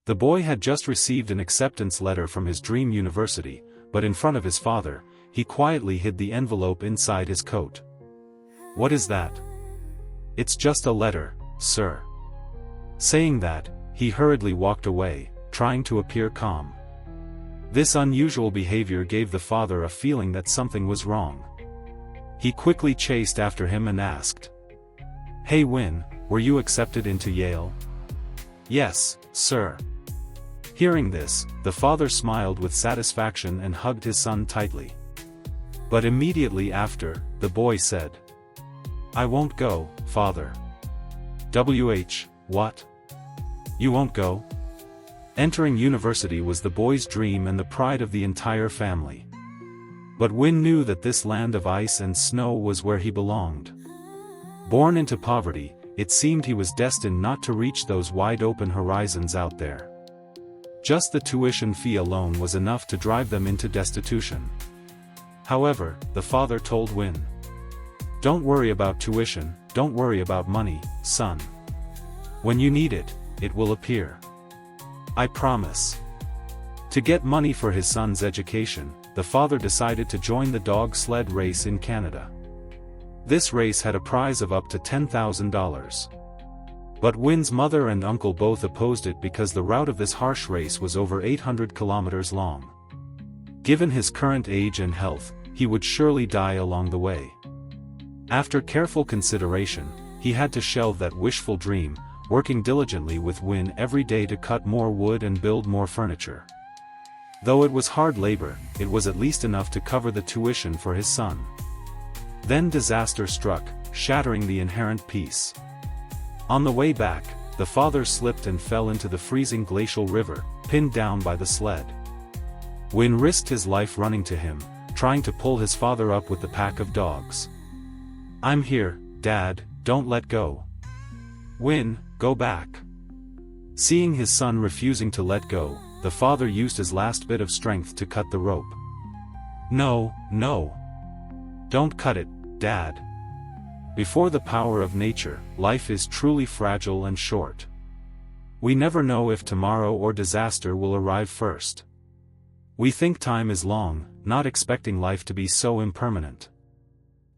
The boy had just received an acceptance letter from his dream university, but in front of his father, he quietly hid the envelope inside his coat. "What is that?" "It's just a letter, sir." Saying that, he hurriedly walked away, trying to appear calm. This unusual behavior gave the father a feeling that something was wrong. He quickly chased after him and asked, "Hey Win, were you accepted into Yale?" "Yes, sir." Hearing this, the father smiled with satisfaction and hugged his son tightly. But immediately after, the boy said, "I won't go, father." What? You won't go? Entering university was the boy's dream and the pride of the entire family. But Win knew that this land of ice and snow was where he belonged. Born into poverty, it seemed he was destined not to reach those wide-open horizons out there. Just the tuition fee alone was enough to drive them into destitution. However, the father told Win, "Don't worry about tuition, don't worry about money, son. When you need it, it will appear. I promise." To get money for his son's education, the father decided to join the dog sled race in Canada. This race had a prize of up to $10,000. But Win's mother and uncle both opposed it because the route of this harsh race was over 800 kilometers long. Given his current age and health, he would surely die along the way. After careful consideration, he had to shelve that wishful dream, working diligently with Win every day to cut more wood and build more furniture. Though it was hard labor, it was at least enough to cover the tuition for his son. Then disaster struck, shattering the inherent peace. On the way back, the father slipped and fell into the freezing glacial river, pinned down by the sled. Win risked his life running to him, trying to pull his father up with the pack of dogs. "I'm here, Dad, don't let go." "Win, go back." Seeing his son refusing to let go, the father used his last bit of strength to cut the rope. "No, no. Don't cut it, Dad." Before the power of nature, life is truly fragile and short. We never know if tomorrow or disaster will arrive first. We think time is long, not expecting life to be so impermanent.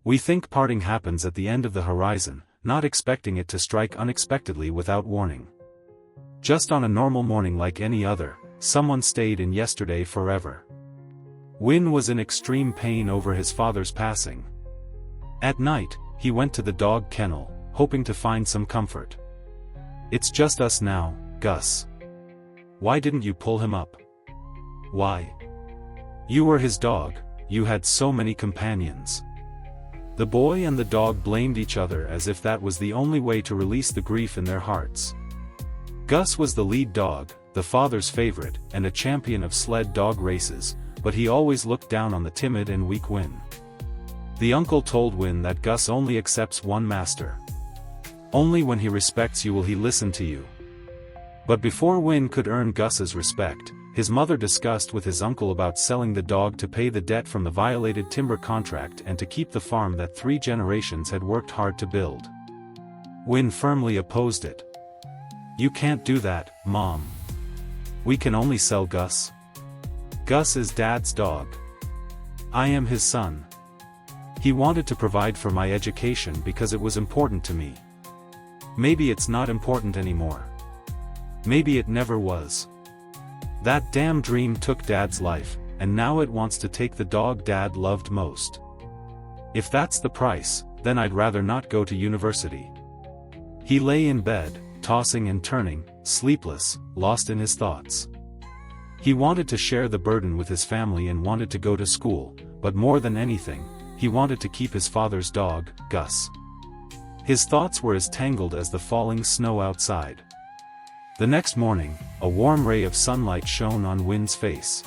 We think parting happens at the end of the horizon, not expecting it to strike unexpectedly without warning. Just on a normal morning like any other, someone stayed in yesterday forever. Win was in extreme pain over his father's passing. At night, he went to the dog kennel, hoping to find some comfort. "It's just us now, Gus. Why didn't you pull him up?" "Why? You were his dog, you had so many companions." The boy and the dog blamed each other as if that was the only way to release the grief in their hearts. Gus was the lead dog, the father's favorite, and a champion of sled dog races, but he always looked down on the timid and weak Win. The uncle told Win that Gus only accepts one master. Only when he respects you will he listen to you. But before Win could earn Gus's respect, his mother discussed with his uncle about selling the dog to pay the debt from the violated timber contract and to keep the farm that 3 generations had worked hard to build. Win firmly opposed it. "You can't do that, Mom. We can only sell Gus. Gus is Dad's dog. I am his son. He wanted to provide for my education because it was important to me. Maybe it's not important anymore. Maybe it never was. That damn dream took Dad's life, and now it wants to take the dog Dad loved most. If that's the price, then I'd rather not go to university." He lay in bed, tossing and turning, sleepless, lost in his thoughts. He wanted to share the burden with his family and wanted to go to school, but more than anything, he wanted to keep his father's dog, Gus. His thoughts were as tangled as the falling snow outside. The next morning, a warm ray of sunlight shone on Win's face.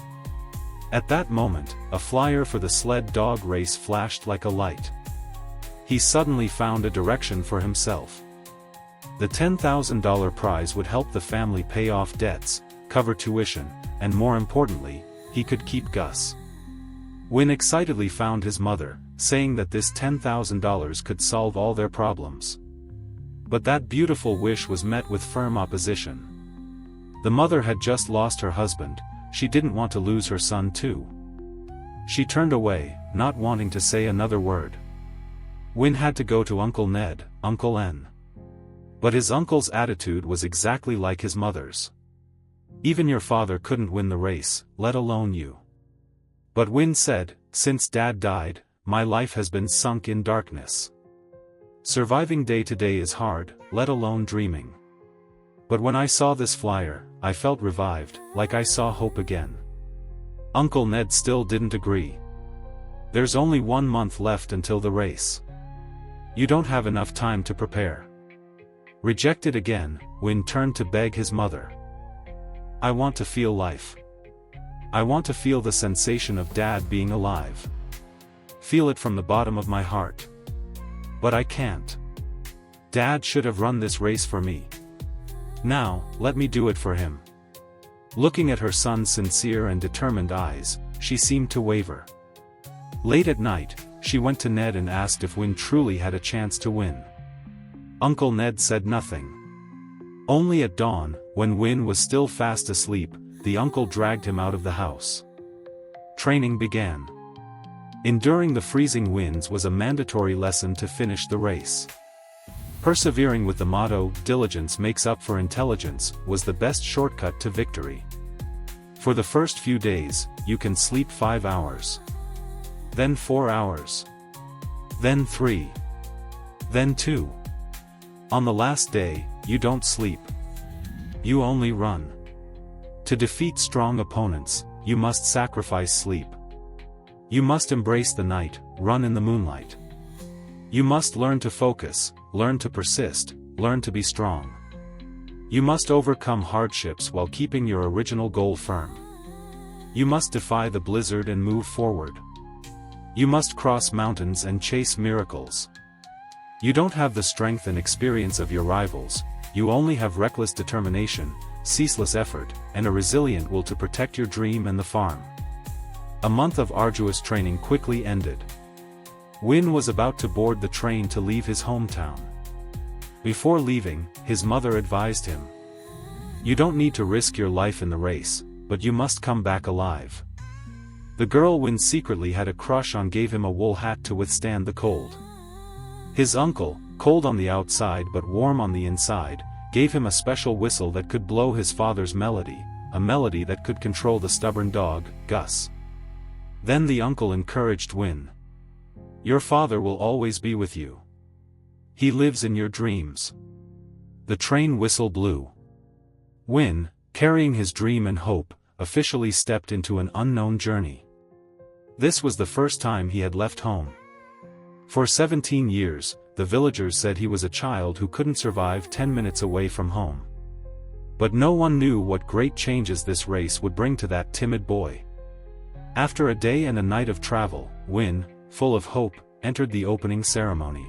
At that moment, a flyer for the sled dog race flashed like a light. He suddenly found a direction for himself. The $10,000 prize would help the family pay off debts, cover tuition, and more importantly, he could keep Gus. Win excitedly found his mother, saying that this $10,000 could solve all their problems. But that beautiful wish was met with firm opposition. The mother had just lost her husband, she didn't want to lose her son too. She turned away, not wanting to say another word. Win had to go to Uncle Ned, Uncle N. But his uncle's attitude was exactly like his mother's. Even your father couldn't win the race, let alone you. But Win said, since Dad died, my life has been sunk in darkness. Surviving day to day is hard, let alone dreaming. But when I saw this flyer, I felt revived, like I saw hope again. Uncle Ned still didn't agree. There's only 1 month left until the race. You don't have enough time to prepare. Rejected again, Win turned to beg his mother. I want to feel life. I want to feel the sensation of Dad being alive. Feel it from the bottom of my heart. But I can't. Dad should have run this race for me. Now, let me do it for him. Looking at her son's sincere and determined eyes, she seemed to waver. Late at night, she went to Ned and asked if Win truly had a chance to win. Uncle Ned said nothing. Only at dawn, when Win was still fast asleep, the uncle dragged him out of the house. Training began. Enduring the freezing winds was a mandatory lesson to finish the race. Persevering with the motto, diligence makes up for intelligence, was the best shortcut to victory. For the first few days, you can sleep 5 hours. Then 4 hours. Then 3. Then 2. On the last day, you don't sleep. You only run. To defeat strong opponents, you must sacrifice sleep. You must embrace the night, run in the moonlight. You must learn to focus, learn to persist, learn to be strong. You must overcome hardships while keeping your original goal firm. You must defy the blizzard and move forward. You must cross mountains and chase miracles. You don't have the strength and experience of your rivals, you only have reckless determination, ceaseless effort, and a resilient will to protect your dream and the farm. A month of arduous training quickly ended. Win was about to board the train to leave his hometown. Before leaving, his mother advised him. You don't need to risk your life in the race, but you must come back alive. The girl Win secretly had a crush on gave him a wool hat to withstand the cold. His uncle, cold on the outside but warm on the inside, gave him a special whistle that could blow his father's melody, a melody that could control the stubborn dog, Gus. Then the uncle encouraged Win. Your father will always be with you. He lives in your dreams. The train whistle blew. Win, carrying his dream and hope, officially stepped into an unknown journey. This was the first time he had left home. For 17 years, the villagers said he was a child who couldn't survive 10 minutes away from home. But no one knew what great changes this race would bring to that timid boy. After a day and a night of travel, Win, full of hope, entered the opening ceremony.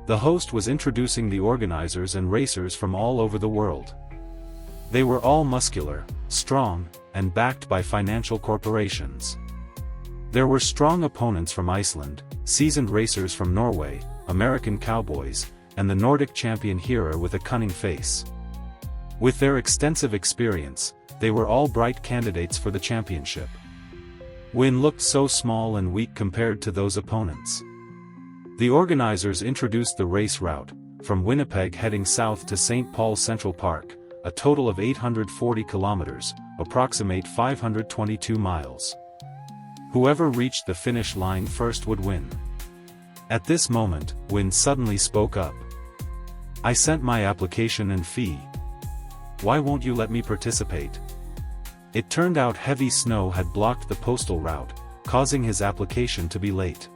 The host was introducing the organizers and racers from all over the world. They were all muscular, strong, and backed by financial corporations. There were strong opponents from Iceland, seasoned racers from Norway, American cowboys, and the Nordic champion Hera with a cunning face. With their extensive experience, they were all bright candidates for the championship. Win looked so small and weak compared to those opponents. The organizers introduced the race route, from Winnipeg heading south to St. Paul Central Park, a total of 840 kilometers, approximate 522 miles. Whoever reached the finish line first would win. At this moment, Win suddenly spoke up. I sent my application and fee. Why won't you let me participate? It turned out heavy snow had blocked the postal route, causing his application to be late.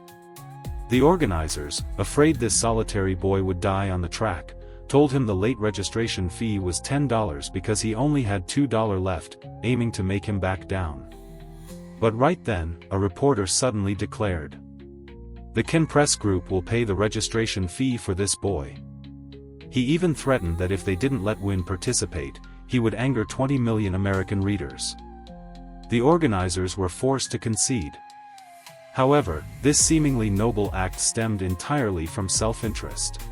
The organizers, afraid this solitary boy would die on the track, told him the late registration fee was $10 because he only had $2 left, aiming to make him back down. But right then, a reporter suddenly declared, the Kin Press Group will pay the registration fee for this boy. He even threatened that if they didn't let Win participate, he would anger 20 million American readers. The organizers were forced to concede. However, this seemingly noble act stemmed entirely from self-interest.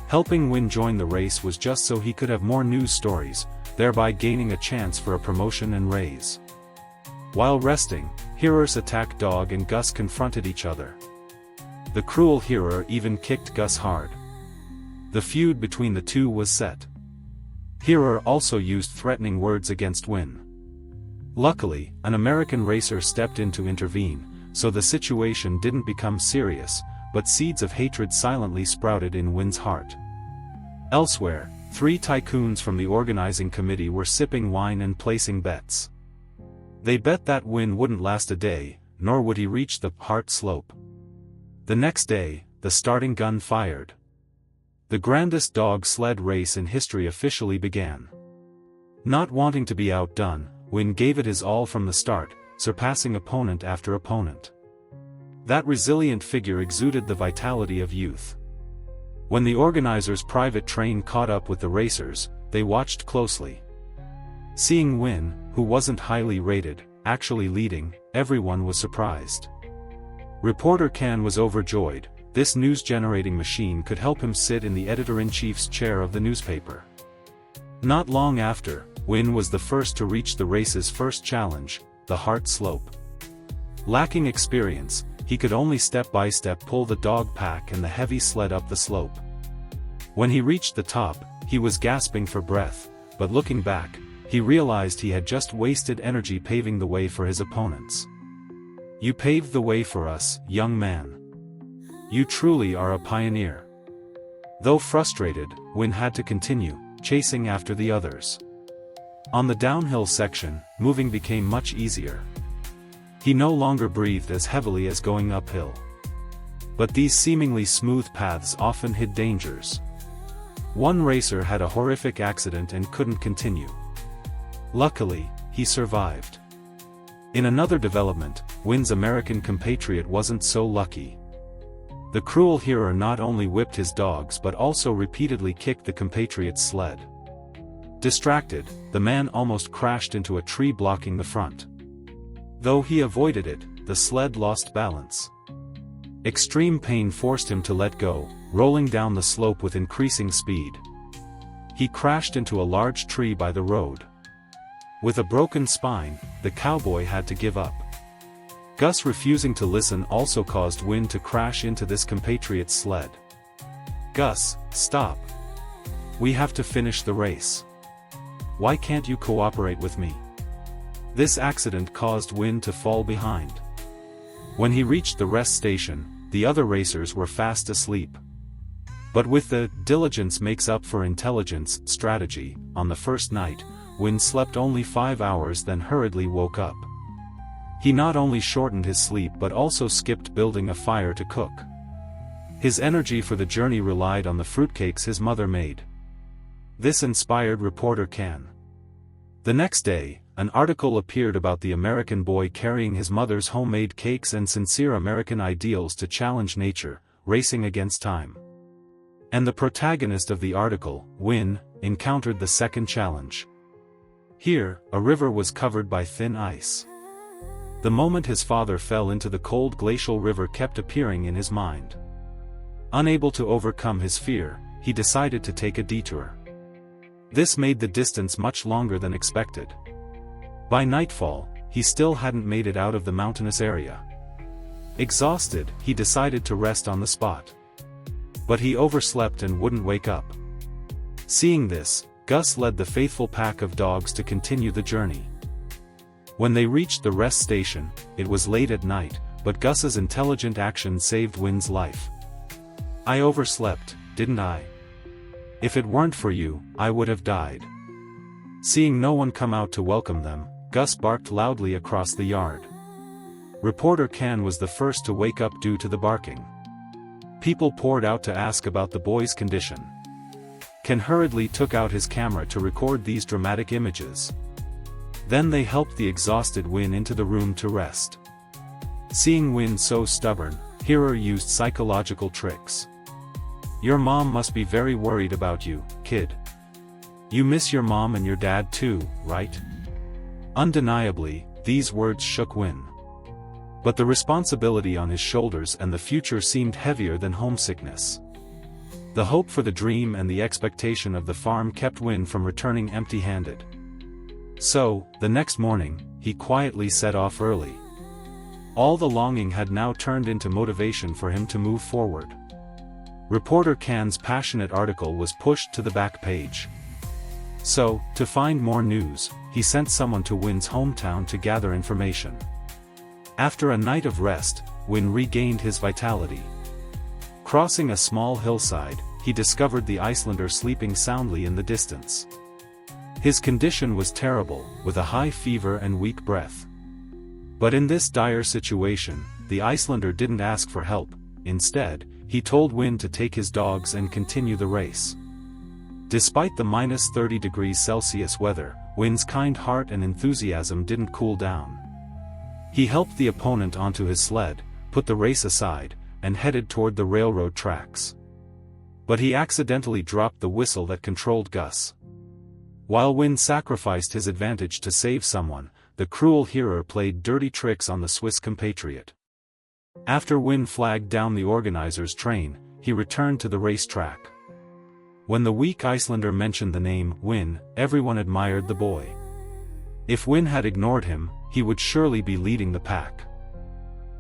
Helping Win join the race was just so he could have more news stories, thereby gaining a chance for a promotion and raise. While resting, Hearer's attack dog and Gus confronted each other. The cruel Hearer even kicked Gus hard. The feud between the two was set. Hearer also used threatening words against Win. Luckily, an American racer stepped in to intervene, so the situation didn't become serious, but seeds of hatred silently sprouted in Win's heart. Elsewhere, 3 tycoons from the organizing committee were sipping wine and placing bets. They bet that Win wouldn't last a day, nor would he reach the Hart slope. The next day, the starting gun fired. The grandest dog sled race in history officially began. Not wanting to be outdone, Win gave it his all from the start, surpassing opponent after opponent. That resilient figure exuded the vitality of youth. When the organizers' private train caught up with the racers, they watched closely. Seeing Win, who wasn't highly rated, actually leading, everyone was surprised. Reporter Can was overjoyed. This news-generating machine could help him sit in the editor-in-chief's chair of the newspaper. Not long after, Win was the first to reach the race's first challenge, the Hart slope. Lacking experience, he could only step by step pull the dog pack and the heavy sled up the slope. When he reached the top, he was gasping for breath, but looking back, he realized he had just wasted energy paving the way for his opponents. "You paved the way for us, young man. You truly are a pioneer." Though frustrated, Win had to continue, chasing after the others. On the downhill section, moving became much easier. He no longer breathed as heavily as going uphill. But these seemingly smooth paths often hid dangers. One racer had a horrific accident and couldn't continue. Luckily, he survived. In another development, Win's American compatriot wasn't so lucky. The cruel Hearer not only whipped his dogs but also repeatedly kicked the compatriot's sled. Distracted, the man almost crashed into a tree blocking the front. Though he avoided it, the sled lost balance. Extreme pain forced him to let go, rolling down the slope with increasing speed. He crashed into a large tree by the road. With a broken spine, the cowboy had to give up. Gus refusing to listen also caused Win to crash into this compatriot's sled. "Gus, stop. We have to finish the race. Why can't you cooperate with me?" This accident caused Win to fall behind. When he reached the rest station, the other racers were fast asleep. But with the "diligence makes up for intelligence" strategy, on the first night, Win slept only 5 hours then hurriedly woke up. He not only shortened his sleep but also skipped building a fire to cook. His energy for the journey relied on the fruitcakes his mother made. This inspired reporter Can. The next day, an article appeared about the American boy carrying his mother's homemade cakes and sincere American ideals to challenge nature, racing against time. And the protagonist of the article, Win, encountered the second challenge. Here, a river was covered by thin ice. The moment his father fell into the cold glacial river kept appearing in his mind. Unable to overcome his fear, he decided to take a detour. This made the distance much longer than expected. By nightfall, he still hadn't made it out of the mountainous area. Exhausted, he decided to rest on the spot. But he overslept and wouldn't wake up. Seeing this, Gus led the faithful pack of dogs to continue the journey. When they reached the rest station, it was late at night, but Gus's intelligent action saved Win's life. "I overslept, didn't I? If it weren't for you, I would have died." Seeing no one come out to welcome them, Gus barked loudly across the yard. Reporter Can was the first to wake up due to the barking. People poured out to ask about the boy's condition. Can hurriedly took out his camera to record these dramatic images. Then they helped the exhausted Win into the room to rest. Seeing Win so stubborn, Hearer used psychological tricks. "Your mom must be very worried about you, kid. You miss your mom and your dad too, right?" Undeniably, these words shook Win. But the responsibility on his shoulders and the future seemed heavier than homesickness. The hope for the dream and the expectation of the farm kept Win from returning empty-handed. So, the next morning, he quietly set off early. All the longing had now turned into motivation for him to move forward. Reporter Can's passionate article was pushed to the back page. So, to find more news, he sent someone to Winn's hometown to gather information. After a night of rest, Winn regained his vitality. Crossing a small hillside, he discovered the Icelander sleeping soundly in the distance. His condition was terrible, with a high fever and weak breath. But in this dire situation, the Icelander didn't ask for help. Instead, he told Winn to take his dogs and continue the race. Despite the -30°C weather, Winn's kind heart and enthusiasm didn't cool down. He helped the opponent onto his sled, put the race aside, and headed toward the railroad tracks. But he accidentally dropped the whistle that controlled Gus. While Winn sacrificed his advantage to save someone, the cruel hero played dirty tricks on the Swiss compatriot. After Winn flagged down the organizer's train, he returned to the racetrack. When the weak Icelander mentioned the name Winn, everyone admired the boy. If Winn had ignored him, he would surely be leading the pack.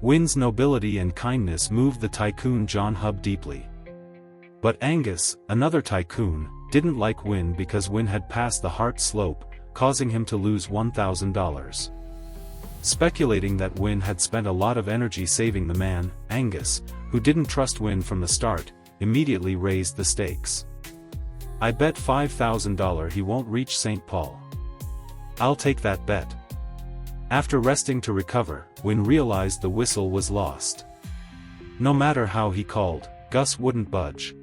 Winn's nobility and kindness moved the tycoon John Hub deeply. But Angus, another tycoon, didn't like Winn because Winn had passed the Hart Slope, causing him to lose $1,000. Speculating that Winn had spent a lot of energy saving the man, Angus, who didn't trust Winn from the start, immediately raised the stakes. "I bet $5,000 he won't reach St. Paul. I'll take that bet." After resting to recover, Winn realized the whistle was lost. No matter how he called, Gus wouldn't budge.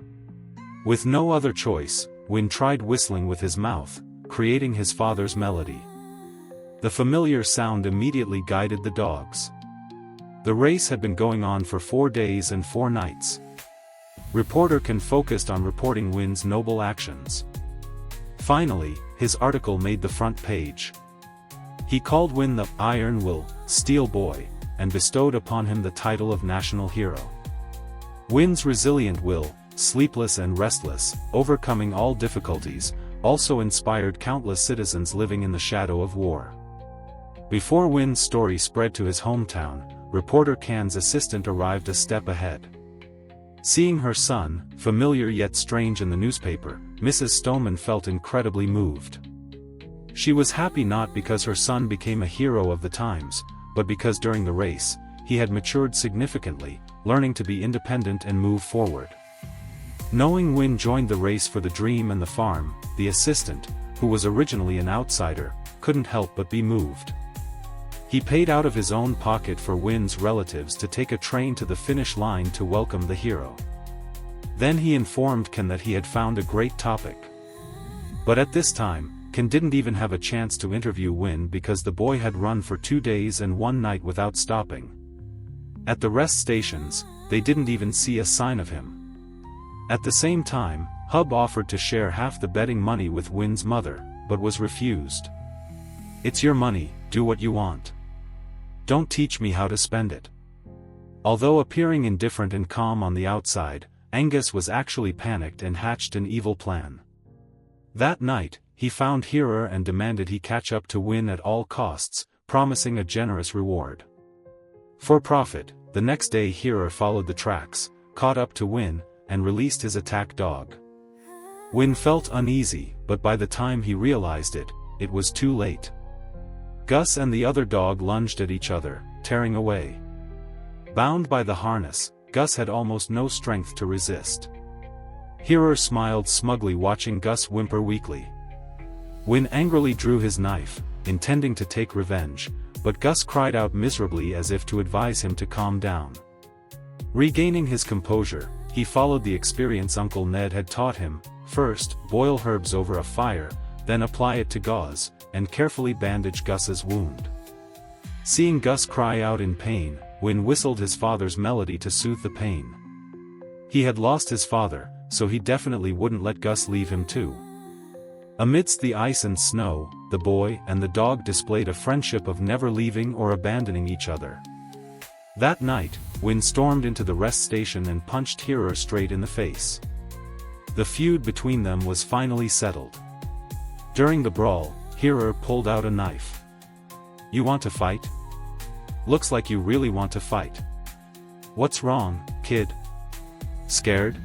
With no other choice, Winn tried whistling with his mouth, creating his father's melody. The familiar sound immediately guided the dogs. The race had been going on for 4 days and 4 nights. Reporter Can focused on reporting Winn's noble actions. Finally, his article made the front page. He called Winn the Iron Will, Steel Boy, and bestowed upon him the title of National Hero. Winn's resilient will, sleepless and restless, overcoming all difficulties, also inspired countless citizens living in the shadow of war. Before Winn's story spread to his hometown, Reporter Can's assistant arrived a step ahead. Seeing her son, familiar yet strange in the newspaper, Mrs. Stoneman felt incredibly moved. She was happy not because her son became a hero of the times, but because during the race, he had matured significantly, learning to be independent and move forward. Knowing Winn joined the race for the dream and the farm, the assistant, who was originally an outsider, couldn't help but be moved. He paid out of his own pocket for Winn's relatives to take a train to the finish line to welcome the hero. Then he informed Ken that he had found a great topic. But at this time, Ken didn't even have a chance to interview Winn because the boy had run for 2 days and 1 night without stopping. At the rest stations, they didn't even see a sign of him. At the same time, Hub offered to share half the betting money with Winn's mother, but was refused. "It's your money, do what you want. Don't teach me how to spend it." Although appearing indifferent and calm on the outside, Angus was actually panicked and hatched an evil plan. That night, he found Hearer and demanded he catch up to Winn at all costs, promising a generous reward. For profit, the next day Hearer followed the tracks, caught up to Winn, and released his attack dog. Winn felt uneasy, but by the time he realized it, it was too late. Gus and the other dog lunged at each other, tearing away. Bound by the harness, Gus had almost no strength to resist. Hearer smiled smugly watching Gus whimper weakly. Winn angrily drew his knife, intending to take revenge, but Gus cried out miserably as if to advise him to calm down. Regaining his composure, he followed the experience Uncle Ned had taught him: first, boil herbs over a fire, then apply it to gauze, and carefully bandage Gus's wound. Seeing Gus cry out in pain, Winn whistled his father's melody to soothe the pain. He had lost his father, so he definitely wouldn't let Gus leave him too. Amidst the ice and snow, the boy and the dog displayed a friendship of never leaving or abandoning each other. That night, Winn stormed into the rest station and punched Hearer straight in the face. The feud between them was finally settled. During the brawl, hearer pulled out a knife. "You want to fight? Looks like you really want to fight. What's wrong, kid? Scared?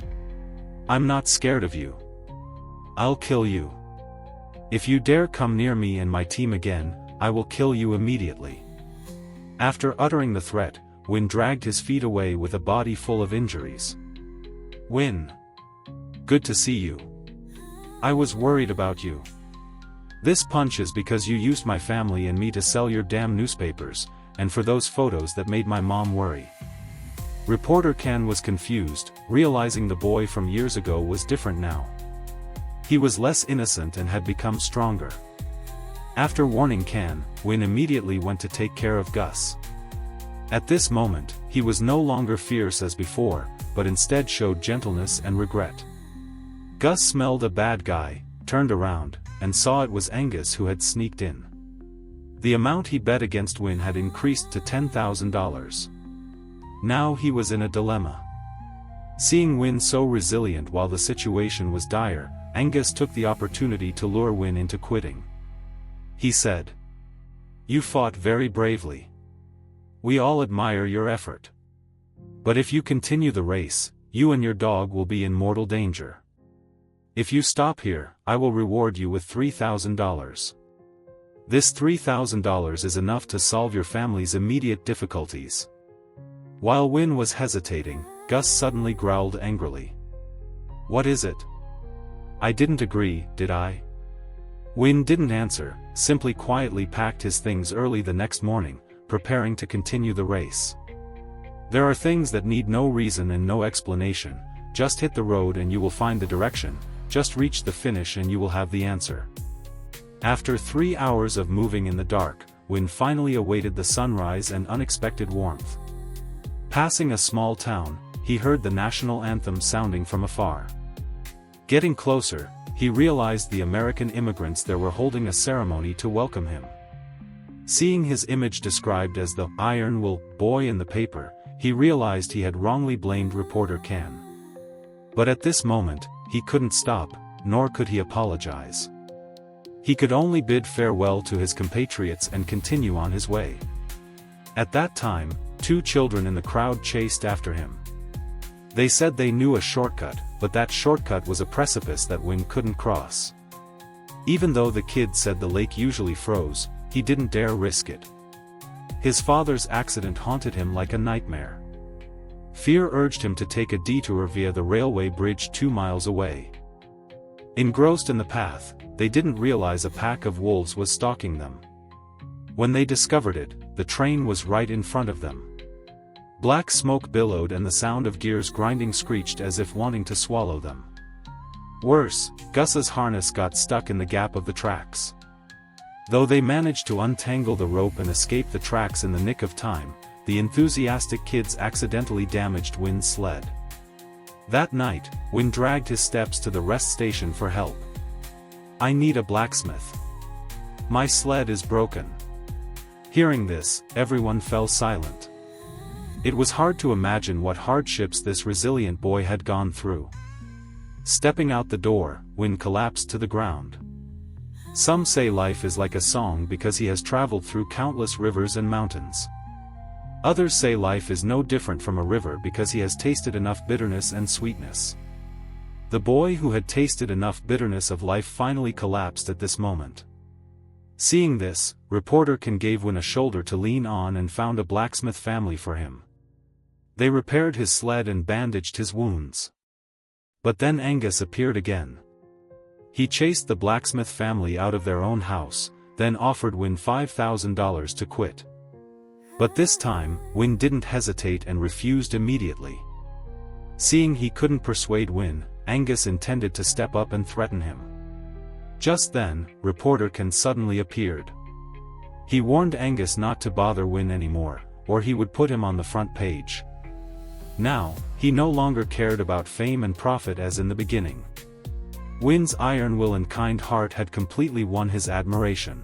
I'm not scared of you. I'll kill you. If you dare come near me and my team again, I will kill you immediately." After uttering the threat, Win dragged his feet away with a body full of injuries. "Win. Good to see you. I was worried about you. This punch is because you used my family and me to sell your damn newspapers, and for those photos that made my mom worry." Reporter Ken was confused, realizing the boy from years ago was different now. He was less innocent and had become stronger. After warning Ken, Win immediately went to take care of Gus. At this moment, he was no longer fierce as before, but instead showed gentleness and regret. Gus smelled a bad guy, turned around, and saw it was Angus who had sneaked in. The amount he bet against Win had increased to $10,000. Now he was in a dilemma. Seeing Win so resilient while the situation was dire, Angus took the opportunity to lure Win into quitting. He said, "You fought very bravely. We all admire your effort. But if you continue the race, you and your dog will be in mortal danger. If you stop here, I will reward you with $3,000. This $3,000 is enough to solve your family's immediate difficulties." While Win was hesitating, Gus suddenly growled angrily. "What is it? I didn't agree, did I?" Win didn't answer, simply quietly packed his things early the next morning, preparing to continue the race. There are things that need no reason and no explanation. Just hit the road and you will find the direction, just reach the finish and you will have the answer. After 3 hours of moving in the dark, Win finally awaited the sunrise and unexpected warmth. Passing a small town, he heard the national anthem sounding from afar. Getting closer, he realized the American immigrants there were holding a ceremony to welcome him. Seeing his image described as the Iron Will boy in the paper, he realized he had wrongly blamed reporter Ken. But at this moment, he couldn't stop, nor could he apologize. He could only bid farewell to his compatriots and continue on his way. At that time, 2 children in the crowd chased after him. They said they knew a shortcut, but that shortcut was a precipice that Win couldn't cross. Even though the kids said the lake usually froze, he didn't dare risk it. His father's accident haunted him like a nightmare. Fear urged him to take a detour via the railway bridge 2 miles away. Engrossed in the path, they didn't realize a pack of wolves was stalking them. When they discovered it, the train was right in front of them. Black smoke billowed and the sound of gears grinding screeched as if wanting to swallow them. Worse, Gus's harness got stuck in the gap of the tracks. Though they managed to untangle the rope and escape the tracks in the nick of time, the enthusiastic kids accidentally damaged Win's sled. That night, Win dragged his steps to the rest station for help. "I need a blacksmith. My sled is broken." Hearing this, everyone fell silent. It was hard to imagine what hardships this resilient boy had gone through. Stepping out the door, Win collapsed to the ground. Some say life is like a song because he has traveled through countless rivers and mountains. Others say life is no different from a river because he has tasted enough bitterness and sweetness. The boy who had tasted enough bitterness of life finally collapsed at this moment. Seeing this, reporter Ken gave Win a shoulder to lean on and found a blacksmith family for him. They repaired his sled and bandaged his wounds. But then Angus appeared again. He chased the blacksmith family out of their own house, then offered Win $5,000 to quit. But this time, Win didn't hesitate and refused immediately. Seeing he couldn't persuade Win, Angus intended to step up and threaten him. Just then, reporter Ken suddenly appeared. He warned Angus not to bother Win anymore, or he would put him on the front page. Now, he no longer cared about fame and profit as in the beginning. Win's iron will and kind heart had completely won his admiration.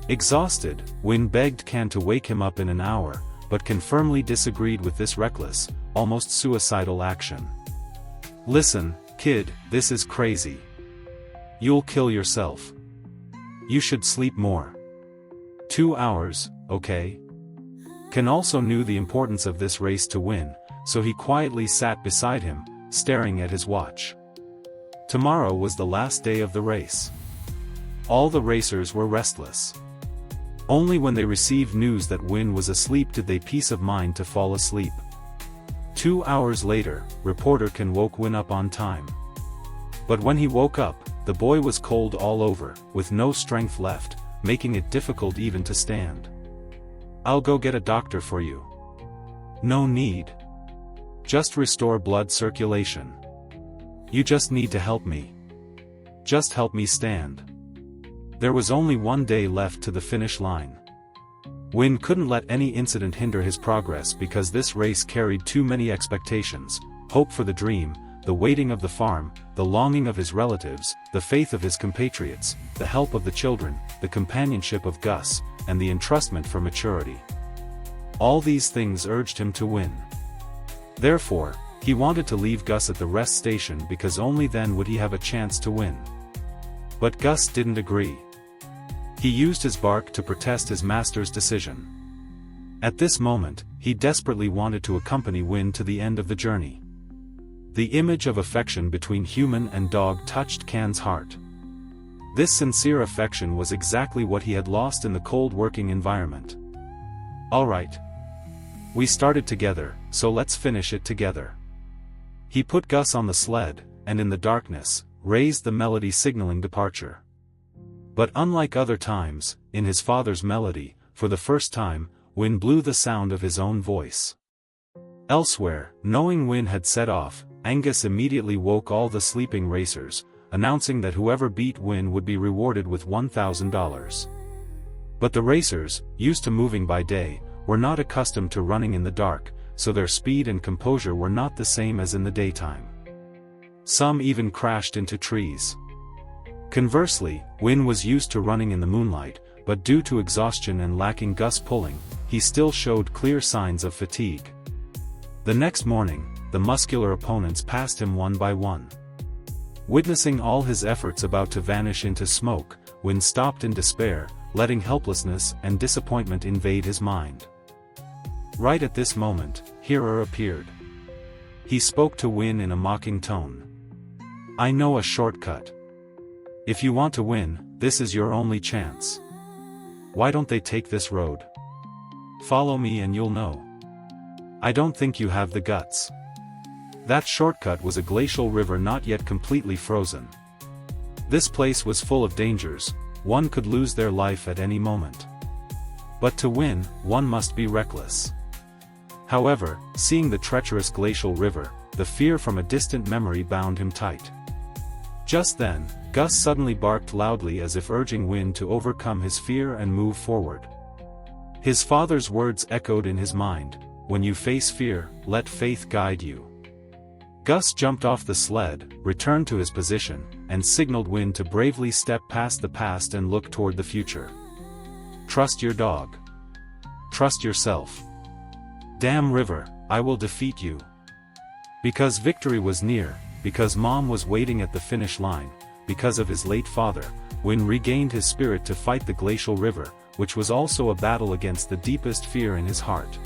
Exhausted, Win begged Ken to wake him up in an hour, but Ken firmly disagreed with this reckless, almost suicidal action. "Listen, kid, this is crazy. You'll kill yourself. You should sleep more. 2 hours, okay? Ken also knew the importance of this race to win, so he quietly sat beside him, staring at his watch. Tomorrow was the last day of the race. All the racers were restless. Only when they received news that Win was asleep did they peace of mind to fall asleep. 2 hours later, reporter Ken woke Win up on time. But when he woke up, the boy was cold all over, with no strength left, making it difficult even to stand. I'll go get a doctor for you. No need. Just restore blood circulation. You just need to help me. Just help me stand. There was only 1 day left to the finish line. Win couldn't let any incident hinder his progress because this race carried too many expectations: hope for the dream, the waiting of the farm, the longing of his relatives, the faith of his compatriots, the help of the children, the companionship of Gus, and the entrustment for maturity. All these things urged him to win. Therefore, he wanted to leave Gus at the rest station because only then would he have a chance to win. But Gus didn't agree. He used his bark to protest his master's decision. At this moment, he desperately wanted to accompany Win to the end of the journey. The image of affection between human and dog touched Ken's heart. This sincere affection was exactly what he had lost in the cold working environment. All right. We started together, so let's finish it together. He put Gus on the sled, and in the darkness, raised the melody signaling departure. But unlike other times, in his father's melody, for the first time, Win blew the sound of his own voice. Elsewhere, knowing Win had set off, Angus immediately woke all the sleeping racers, announcing that whoever beat Win would be rewarded with $1,000. But the racers, used to moving by day, were not accustomed to running in the dark, so their speed and composure were not the same as in the daytime. Some even crashed into trees. Conversely, Win was used to running in the moonlight, but due to exhaustion and lacking Gus pulling, he still showed clear signs of fatigue. The next morning, the muscular opponents passed him one by one. Witnessing all his efforts about to vanish into smoke, Win stopped in despair, letting helplessness and disappointment invade his mind. Right at this moment, Hearer appeared. He spoke to Win in a mocking tone. I know a shortcut. If you want to win, this is your only chance. Why don't they take this road? Follow me and you'll know. I don't think you have the guts. That shortcut was a glacial river not yet completely frozen. This place was full of dangers, one could lose their life at any moment. But to win, one must be reckless. However, seeing the treacherous glacial river, the fear from a distant memory bound him tight. Just then, Gus suddenly barked loudly as if urging Win to overcome his fear and move forward. His father's words echoed in his mind, when you face fear, let faith guide you. Gus jumped off the sled, returned to his position, and signaled Win to bravely step past the past and look toward the future. Trust your dog. Trust yourself. Damn river, I will defeat you. Because victory was near, because Mom was waiting at the finish line, because of his late father, Win regained his spirit to fight the glacial river, which was also a battle against the deepest fear in his heart.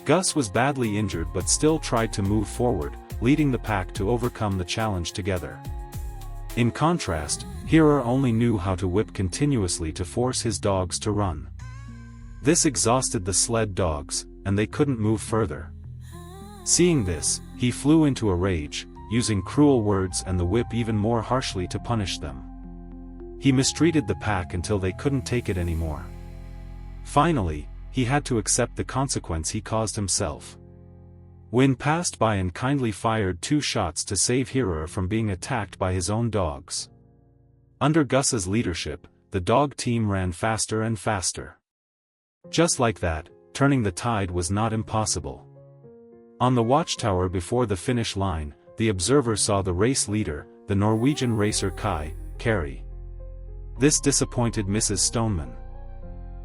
Gus was badly injured but still tried to move forward, leading the pack to overcome the challenge together. In contrast, Hearer only knew how to whip continuously to force his dogs to run. This exhausted the sled dogs, and they couldn't move further. Seeing this, he flew into a rage, using cruel words and the whip even more harshly to punish them. He mistreated the pack until they couldn't take it anymore. Finally, he had to accept the consequence he caused himself. Win passed by and kindly fired 2 shots to save Hearer from being attacked by his own dogs. Under Gus's leadership, the dog team ran faster and faster. Just like that, turning the tide was not impossible. On the watchtower before the finish line, the observer saw the race leader, the Norwegian racer Kai, carry. This disappointed Mrs. Stoneman.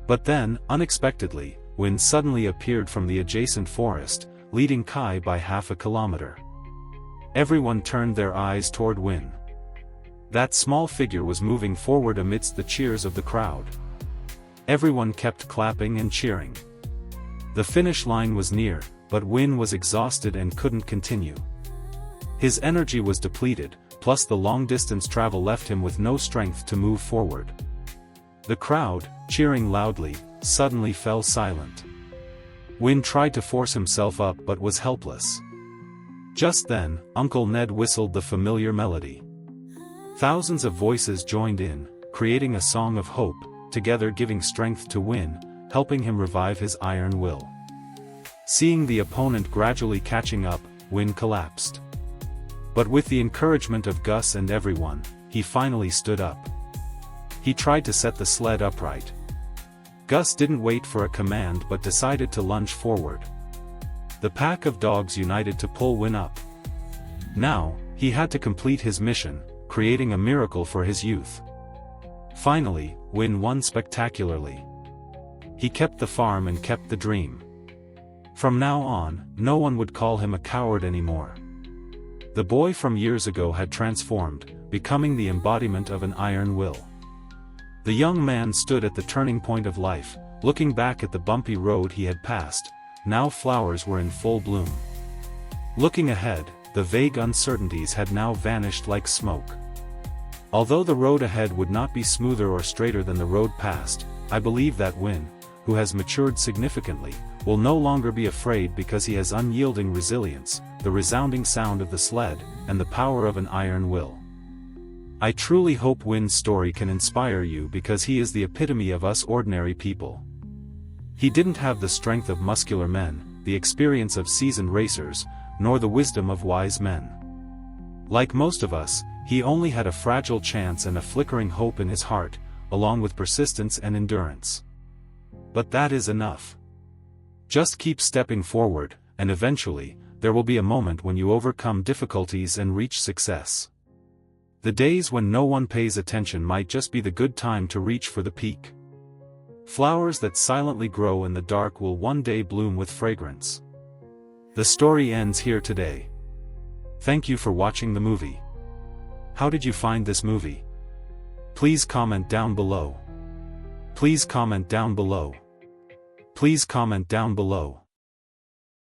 But then, unexpectedly, Win suddenly appeared from the adjacent forest, leading Kai by half a kilometer. Everyone turned their eyes toward Win. That small figure was moving forward amidst the cheers of the crowd. Everyone kept clapping and cheering. The finish line was near, but Win was exhausted and couldn't continue. His energy was depleted, plus the long-distance travel left him with no strength to move forward. The crowd, cheering loudly, suddenly fell silent. Win tried to force himself up but was helpless. Just then, Uncle Ned whistled the familiar melody. Thousands of voices joined in, creating a song of hope, together giving strength to Win, helping him revive his iron will. Seeing the opponent gradually catching up, Win collapsed. But with the encouragement of Gus and everyone, he finally stood up. He tried to set the sled upright. Gus didn't wait for a command but decided to lunge forward. The pack of dogs united to pull Win up. Now, he had to complete his mission, creating a miracle for his youth. Finally, Win won spectacularly. He kept the farm and kept the dream. From now on, no one would call him a coward anymore. The boy from years ago had transformed, becoming the embodiment of an iron will. The young man stood at the turning point of life, looking back at the bumpy road he had passed. Now flowers were in full bloom. Looking ahead, the vague uncertainties had now vanished like smoke. Although the road ahead would not be smoother or straighter than the road past, I believe that Win, who has matured significantly, will no longer be afraid because he has unyielding resilience, the resounding sound of the sled, and the power of an iron will. I truly hope Win's story can inspire you because he is the epitome of us ordinary people. He didn't have the strength of muscular men, the experience of seasoned racers, nor the wisdom of wise men. Like most of us, he only had a fragile chance and a flickering hope in his heart, along with persistence and endurance. But that is enough. Just keep stepping forward, and eventually, there will be a moment when you overcome difficulties and reach success. The days when no one pays attention might just be the good time to reach for the peak. Flowers that silently grow in the dark will one day bloom with fragrance. The story ends here today. Thank you for watching the movie. How did you find this movie? Please comment down below. Please comment down below. Please comment down below.